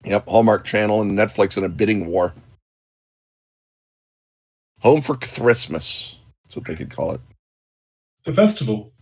Yep, Hallmark Channel and Netflix in a bidding war. Home for Christmas. That's what they could call it. The festival.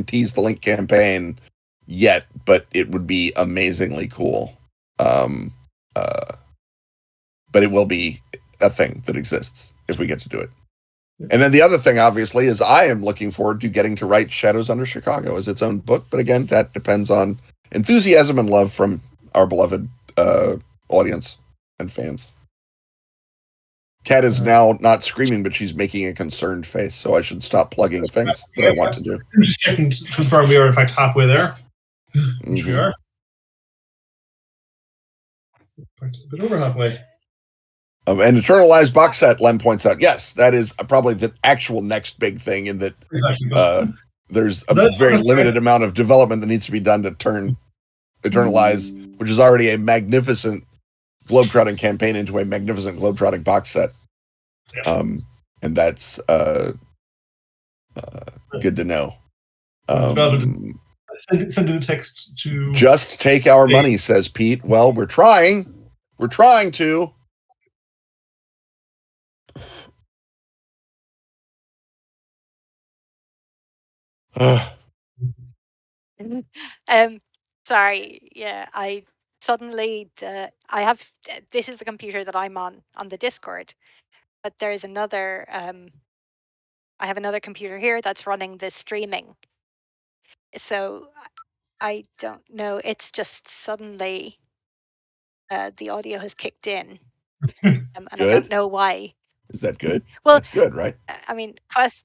tease the Link campaign yet, but it would be amazingly cool. But it will be a thing that exists if we get to do it. And then the other thing, obviously, is I am looking forward to getting to write Shadows Under Chicago as its own book. But again, that depends on enthusiasm and love from our beloved audience and fans. Kat is now not screaming, but she's making a concerned face, so I should stop plugging things that I want to do. I'm just checking to confirm we are, in fact, halfway there. Which we are. A bit over halfway. And Eternalized box set, Lem points out, yes, that is probably the actual next big thing in that there's a very limited amount of development that needs to be done to turn Eternalize, which is already a magnificent globetrotting campaign, into a magnificent globetrotting box set. And that's good to know. Send the text to... Just take our money, says Pete. Well, we're trying. We're trying to. Sorry. Yeah, I suddenly I have this is the computer that I'm on the Discord, but there's another. I have another computer here that's running the streaming. So I don't know. It's just suddenly the audio has kicked in, and I don't know why. Is that good? Well, that's good, right? I mean,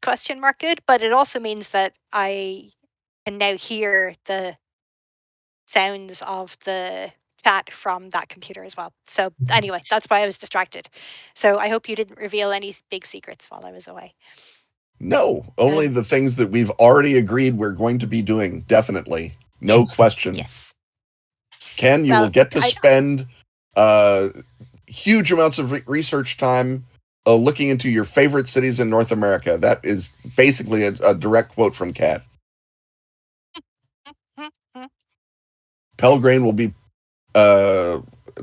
question mark good, but it also means that I can now hear the sounds of the chat from that computer as well. So anyway, that's why I was distracted. So I hope you didn't reveal any big secrets while I was away. No, only the things that we've already agreed we're going to be doing. Definitely. No question. Yes. Ken, you will get to spend huge amounts of research time looking into your favorite cities in North America. That is basically a direct quote from Kat. Pelgrane will be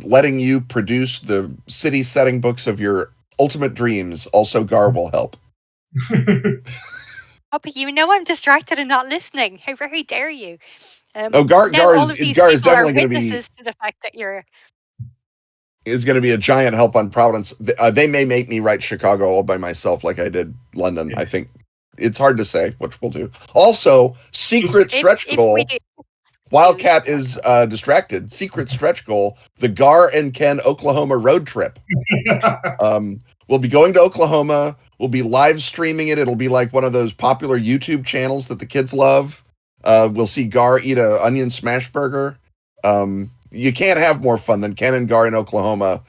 letting you produce the city setting books of your ultimate dreams. Also, Gar will help. Oh, but you know I'm distracted and not listening. How very dare you? Gar is definitely going to be to the fact that you're is going to be a giant help on Providence. They may make me write Chicago all by myself, like I did London. I think it's hard to say what we'll do. Also, secret stretch goal. While Kat is distracted, secret stretch goal: the Gar and Ken Oklahoma road trip. We'll be going to Oklahoma. We'll be live streaming it. It'll be like one of those popular YouTube channels that the kids love. We'll see Gar eat a onion smash burger. You can't have more fun than Ken and Gar in Oklahoma.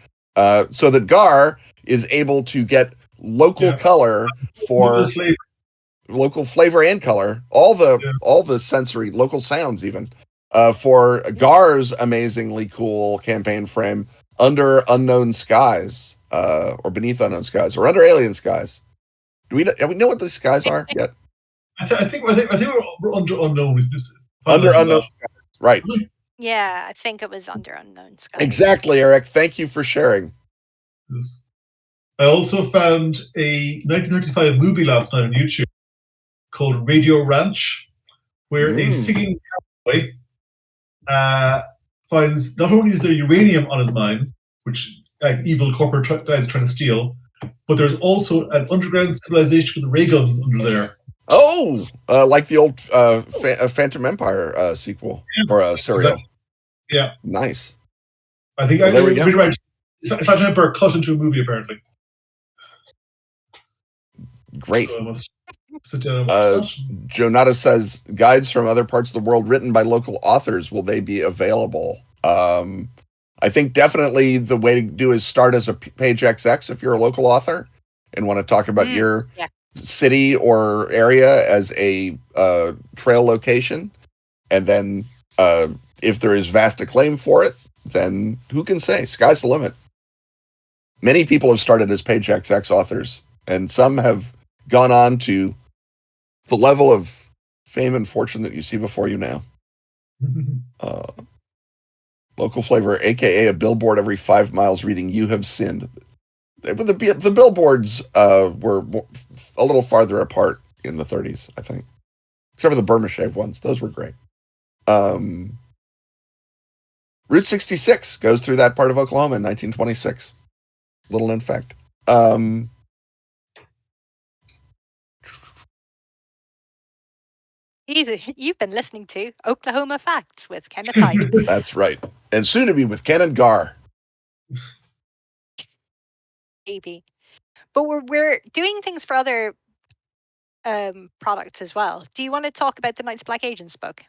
So that Gar is able to get local color for local flavor and color, all the sensory, local sounds even, for Gar's amazingly cool campaign frame, Under Unknown Skies, or Beneath Unknown Skies, or Under Alien Skies. Do we know what these skies are yet? I think we're under unknown. Under Unknown Skies, right? Yeah, I think it was Under Unknown Skies. Exactly, Eric. Thank you for sharing. Yes. I also found a 1935 movie last night on YouTube called Radio Ranch, where a singing cowboy finds not only is there uranium on his mine, which evil corporate guys trying to steal, but there's also an underground civilization with ray guns under there. Oh, like the old Phantom Empire sequel or serial. Yeah. Nice. I think there we go. Right. Phantom Empire cut into a movie, apparently. Great. So I must sit down and watch that. Jonata says, guides from other parts of the world written by local authors, will they be available? I think definitely the way to do is start as a page XX if you're a local author and want to talk about your city or area as a trail location. And then if there is vast acclaim for it, then who can say? Sky's the limit. Many people have started as page XX authors, and some have gone on to the level of fame and fortune that you see before you now. Local flavor, aka a billboard every 5 miles reading "You Have Sinned." The billboards were a little farther apart in the 30s, I think. except for the Burma Shave ones. Those were great. Route 66 goes through that part of Oklahoma in 1926. Little known fact. You've been listening to Oklahoma Facts with Kenneth Hyde. That's right. And soon to be with Ken and Gar. Maybe. But we're doing things for other products as well. Do you want to talk about the Knights Black Agents book?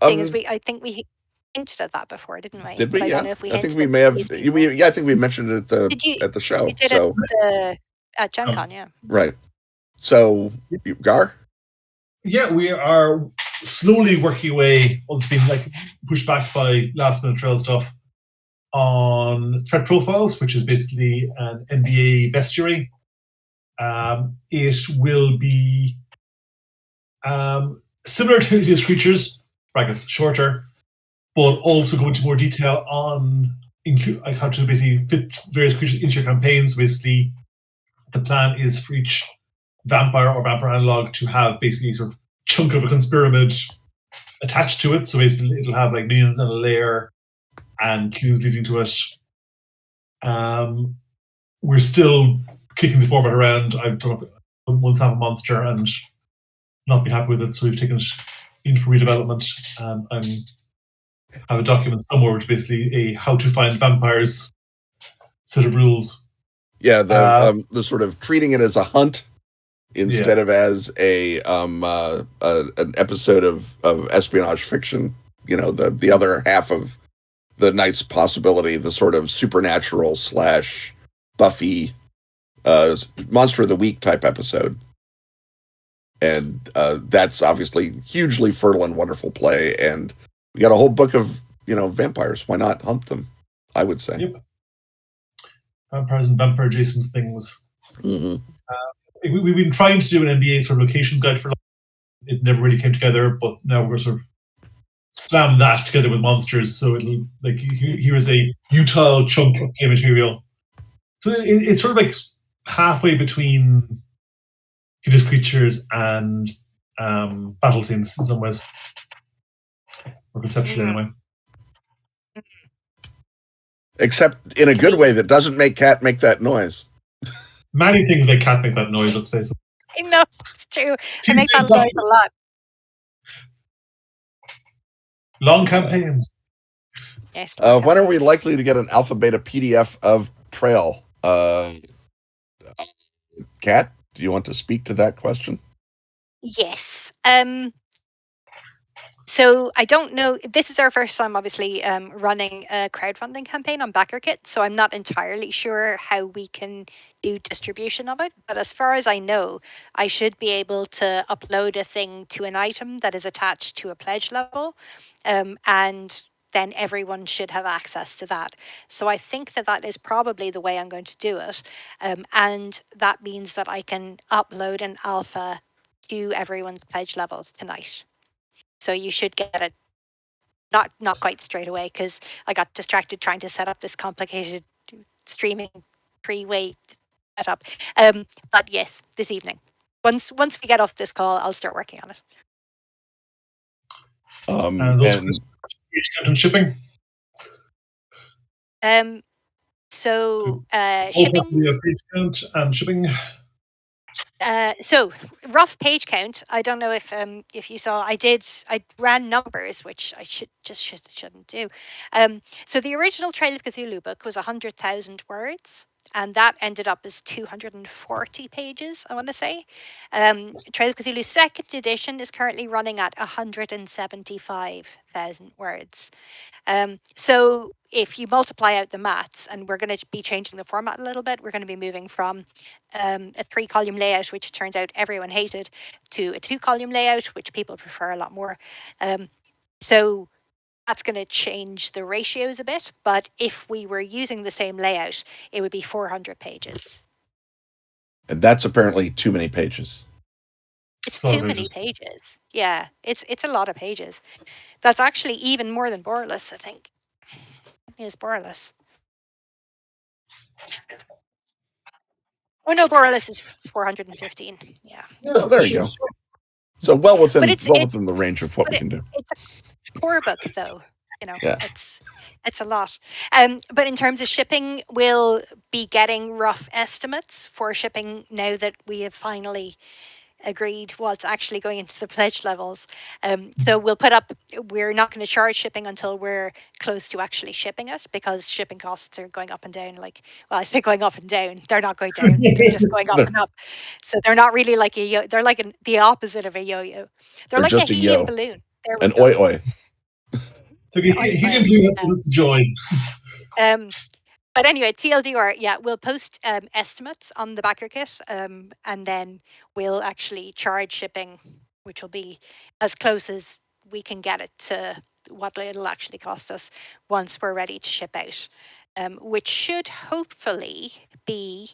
Seeing as I think we hinted at that before, didn't we? Did we? But I Yeah. don't know if we I think hinted we at may have. yeah, I think we mentioned it at the show. You did so. it at Gen Con, yeah. Right. So, Gar? Yeah, we are slowly working away. Well, it's been like pushed back by last minute trail stuff on threat profiles, which is basically an NBA bestiary. It will be similar to these creatures, brackets shorter, but also go into more detail on how to basically fit various creatures into your campaigns. So basically, the plan is for each vampire or vampire analog to have basically sort of chunk of a conspiramid attached to it. So basically, it'll have like minions and a lair and clues leading to it. We're still kicking the format around. I've done up once have a monster and not been happy with it, so we've taken it in for redevelopment. I have a document somewhere which is basically a how to find vampires set of rules. Yeah, the sort of treating it as a hunt instead of as an episode of espionage fiction. You know, the other half of the Knight's possibility, the sort of supernatural / Buffy Monster of the Week type episode. And that's obviously hugely fertile and wonderful play. And we got a whole book of, vampires. Why not hunt them? I would say. Yep. Vampires and vampire adjacent things. Mm-hmm. We've been trying to do an NBA sort of locations guide for long. It never really came together, but now we're sort of slam that together with monsters. So it'll like here is a Utah chunk of game material. So it's sort of like halfway between hideous creatures and battle scenes in some ways, or conceptually anyway. Except in a good way that doesn't make Cat make that noise. Many things make Cat make that noise, let's face it. I know, it's true. I make that noise a lot. Long campaigns. Yes. When are we likely to get an alpha beta PDF of Trail? Kat, do you want to speak to that question? Yes. So I don't know. This is our first time, obviously, running a crowdfunding campaign on BackerKit. So I'm not entirely sure how we can do distribution of it. But as far as I know, I should be able to upload a thing to an item that is attached to a pledge level, and then everyone should have access to that. So I think that is probably the way I'm going to do it, and that means that I can upload an alpha to everyone's pledge levels tonight. So you should get it not quite straight away, because I got distracted trying to set up this complicated streaming pre-wait setup. But yes, this evening. Once we get off this call, I'll start working on it. And those and shipping. So shipping. Page count and shipping. So rough page count. I don't know if you saw. I ran numbers, which I shouldn't do. So the original Trail of Cthulhu book was 100,000 words, and that ended up as 240 pages. I want to say. Trail of Cthulhu second edition is currently running at 175,000 words. So if you multiply out the maths, and we're going to be changing the format a little bit, we're going to be moving from a 3-column layout, which it turns out everyone hated, to a 2-column layout, which people prefer a lot more. So that's going to change the ratios a bit. But if we were using the same layout, it would be 400 pages. And that's apparently too many pages. It's too many pages. Yeah, it's a lot of pages. That's actually even more than Borlus, I think. Is Borlus? Oh no, Borlus is 415. Yeah. Oh, there you go. So well But within the range of what we can do. It's a core book, though. Yeah. It's a lot. But in terms of shipping, we'll be getting rough estimates for shipping now that we have finally agreed what's actually going into the pledge levels. So we'll put up, we're not going to charge shipping until we're close to actually shipping it, because shipping costs are going up and down. Like, well, I say going up and down, they're not going down, they're just going up and up. So they're not really like they're like the opposite of a yo-yo. They're like a just helium yo. balloon. There we An go. oi oi. So he can do that with the joy. But anyway, TLDR, yeah, we'll post estimates on the backer kit, and then we'll actually charge shipping, which will be as close as we can get it to what it'll actually cost us once we're ready to ship out, which should hopefully be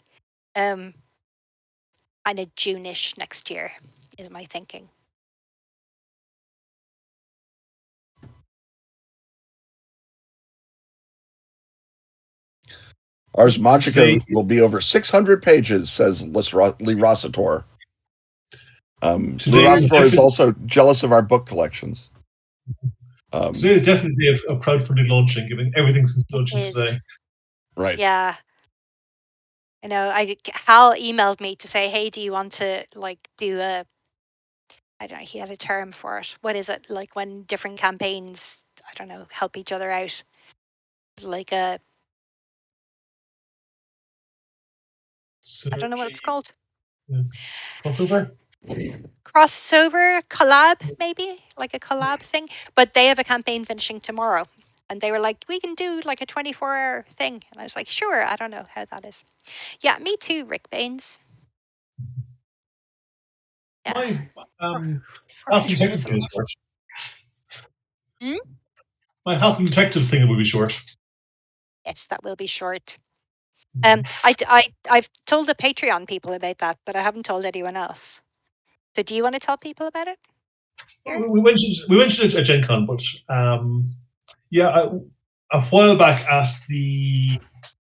kind of June-ish next year, is my thinking. Ars Magica will be over 600 pages, says Lee Rossiter. Lee Rossiter is also jealous of our book collections. Today is definitely the day of crowdfunding launching, giving everything since launching today. Right. Yeah. Hal emailed me to say, hey, do you want to do a, I don't know, he had a term for it. What is it? Like when different campaigns, I don't know, help each other out. Like a, I don't know what it's called. Yeah. Crossover? Crossover, collab, maybe? Like a collab thing. But they have a campaign finishing tomorrow. And they were like, we can do like a 24-hour thing. And I was like, sure, I don't know how that is. Yeah, me too, Rick Baines. Yeah. My Health Detectives thing is short. My Health Detectives thing will be short. Yes, that will be short. I've told the Patreon people about that, but I haven't told anyone else. So do you want to tell people about it? We mentioned it at Gen Con, but a while back at the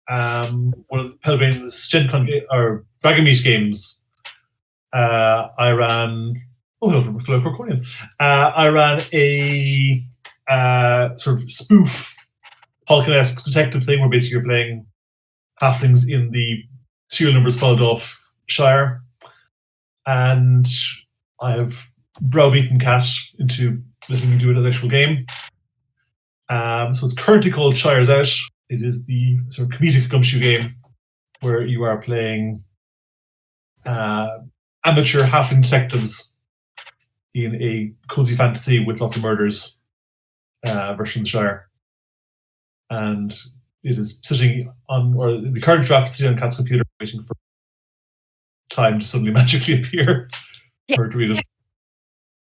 one of the Pelgranistas Gen Con or Dragon Meet games, I ran. Oh no, for Corcoran. I ran a sort of spoof Tolkien-esque detective thing where basically you're playing halflings in the serial numbers followed off Shire, and I have browbeaten Cat into letting me do it as an actual game. So it's currently called Shire's Out. It is the sort of comedic gumshoe game where you are playing amateur halfling detectives in a cozy fantasy with lots of murders version of the Shire. And it is sitting on, or the current draft is sitting on Cat's computer waiting for time to suddenly magically appear for her to read it.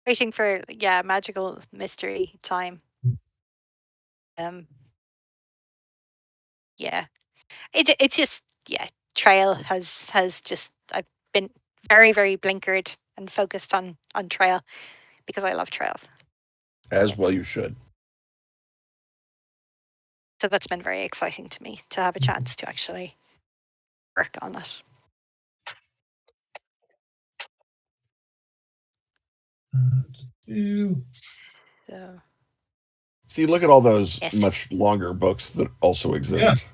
Waiting for, magical mystery time. It's just, Trail has just, I've been very, very blinkered and focused on Trail because I love Trail. As well you should. So that's been very exciting to me to have a chance to actually work on it. So, see, look at all those much longer books that also exist.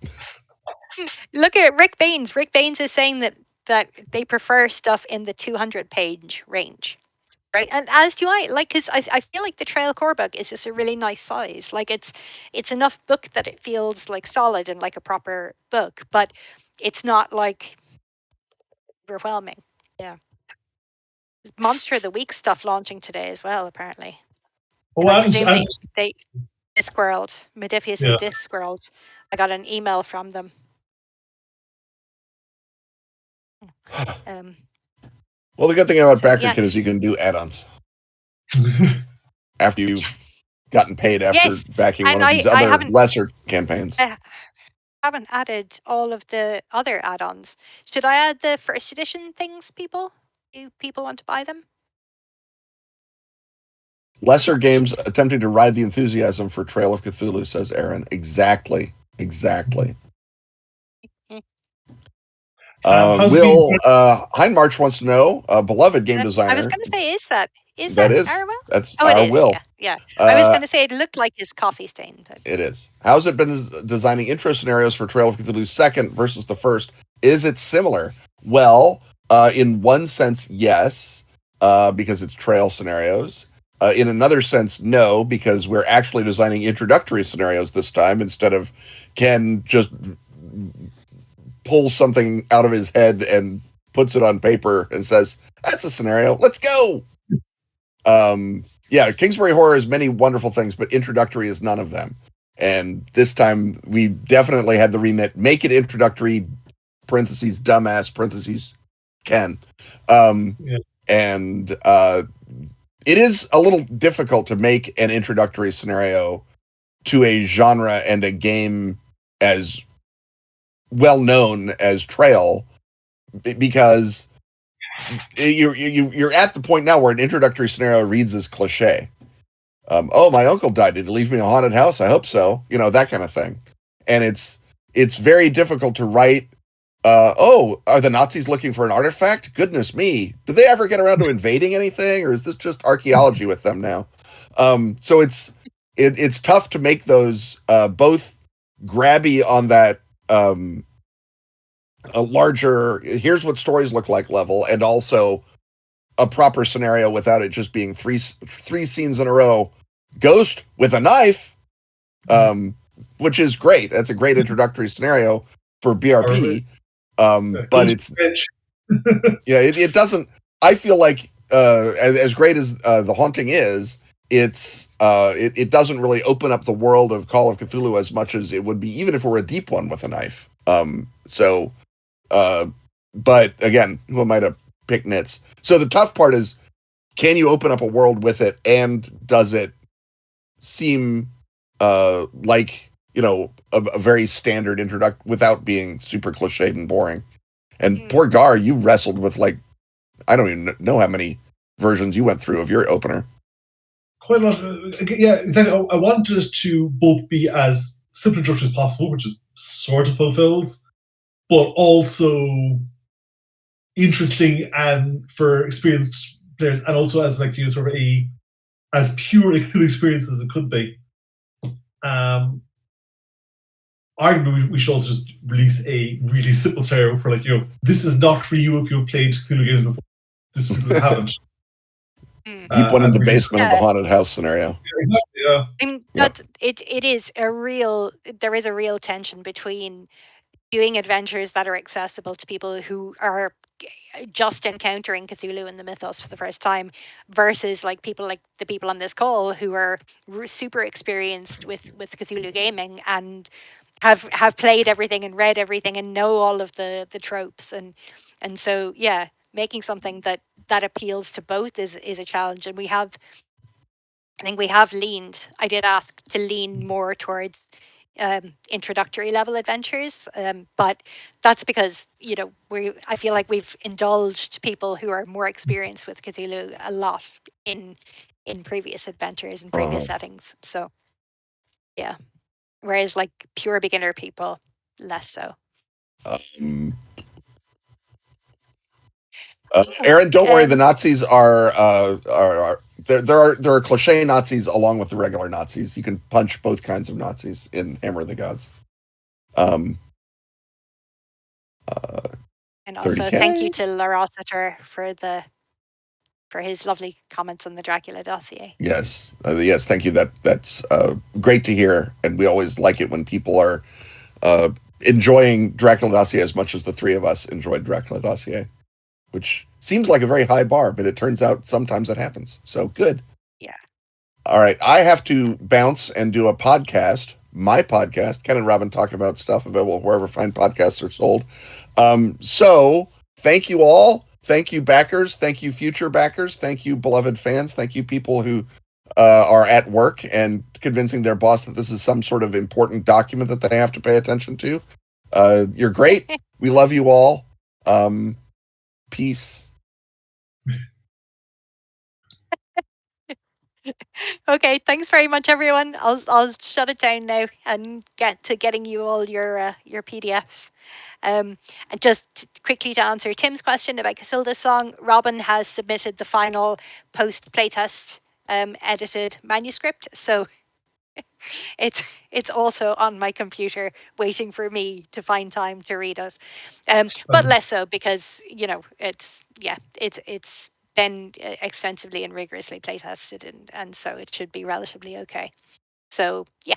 Yeah. Look at Rick Baines. Rick Baines is saying that they prefer stuff in the 200-page range. Right, and as do I, because I feel like the Trail core book is just a really nice size. Like it's enough book that it feels like solid and like a proper book, but it's not like overwhelming. Yeah, there's Monster of the Week stuff launching today as well, apparently. I presume they Discworld, Modifius's Discworld. I got an email from them. Well, the good thing about BackerKit is you can do add-ons after you've gotten paid after backing one of these other lesser campaigns. I haven't added all of the other add-ons. Should I add the first edition things, people? Do people want to buy them? Lesser games attempting to ride the enthusiasm for Trail of Cthulhu, says Aaron. Exactly. Will Heinmarch wants to know, beloved game designer. I was going to say, is that our Will? That's Oh, our it is. Will. Yeah. I was going to say it looked like his coffee stain. But... It is. How's it been designing intro scenarios for Trail of Cthulhu second versus the first? Is it similar? Well, in one sense, yes, because it's trail scenarios. In another sense, no, because we're actually designing introductory scenarios this time instead of Ken just pulls something out of his head and puts it on paper and says, "That's a scenario. Let's go." Yeah, Kingsbury Horror is many wonderful things, but introductory is none of them. And this time we definitely had the remit, make it introductory, parentheses, dumbass, parentheses, Ken. And it is a little difficult to make an introductory scenario to a genre and a game as well known as Trail, because you're at the point now where an introductory scenario reads as cliche. Oh, my uncle died. Did he leave me a haunted house? I hope so. That kind of thing. And it's very difficult to write. Oh, are the Nazis looking for an artifact? Goodness me. Did they ever get around to invading anything? Or is this just archaeology with them now? So it's tough to make those both grabby on that a larger, here's what stories look like level, and also a proper scenario without it just being three scenes in a row. Ghost with a knife, which is great. That's a great introductory scenario for BRP. But it's it doesn't. I feel like as great as The Haunting is, it doesn't really open up the world of Call of Cthulhu as much as it would be even if it were a deep one with a knife. But again, who am I to pick nits? So the tough part is, can you open up a world with it, and does it seem like a very standard introduction without being super cliched and boring? And poor Gar, you wrestled with I don't even know how many versions you went through of your opener. Quite a lot. Yeah, exactly. I wanted it to both be as simple introduction as possible, which it sort of fulfills, but also interesting and for experienced players, and also as sort of as pure a Cthulhu experience as it could be. Arguably, we should also just release a really simple scenario for this is not for you if you've played Cthulhu games before. This is for people who haven't. Keep one in the basement of the haunted house scenario. Yeah, exactly. Yeah. I mean, it is there is a real tension between doing adventures that are accessible to people who are just encountering Cthulhu and the mythos for the first time, versus people like the people on this call who are super experienced with Cthulhu gaming and have played everything and read everything and know all of the tropes, and so making something that appeals to both is a challenge. And I think we have leaned. I did ask to lean more towards introductory level adventures, but that's because I feel like we've indulged people who are more experienced with Cthulhu a lot in previous adventures and previous settings. So yeah, whereas pure beginner people, less so. Aaron, don't worry. The Nazis are there are cliche Nazis along with the regular Nazis. You can punch both kinds of Nazis in Hammer of the Gods. And also 30K? Thank you to La Rossiter for his lovely comments on the Dracula dossier. Yes, yes, thank you. That's great to hear, and we always like it when people are enjoying Dracula dossier as much as the three of us enjoyed Dracula dossier, which seems like a very high bar, but it turns out sometimes it happens. So good. Yeah. All right, I have to bounce and do a podcast. My podcast, Ken and Robin talk about stuff available wherever fine podcasts are sold. So thank you all. Thank you, backers. Thank you, future backers. Thank you, beloved fans. Thank you, people who are at work and convincing their boss that this is some sort of important document that they have to pay attention to. You're great. We love you all. Peace. Okay, thanks very much, everyone. I'll shut it down now and get to getting you all your PDFs. And just quickly to answer Tim's question about Casilda's song, Robin has submitted the final post playtest edited manuscript, so it's also on my computer waiting for me to find time to read it. But less so because it's been extensively and rigorously playtested, and so it should be relatively okay. So yeah,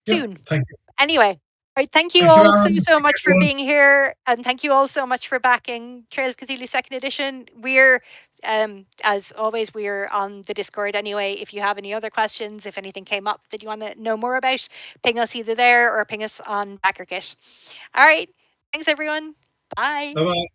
soon. Thank you. Anyway, all right, thank you Thank you, all Aaron. so much for everyone. being here, and thank you all so much for backing Trail of Cthulhu Second Edition. We're, as always, we're on the Discord anyway. If you have any other questions, if anything came up that you want to know more about, ping us either there or ping us on BackerKit. All right, thanks everyone. Bye. Bye-bye.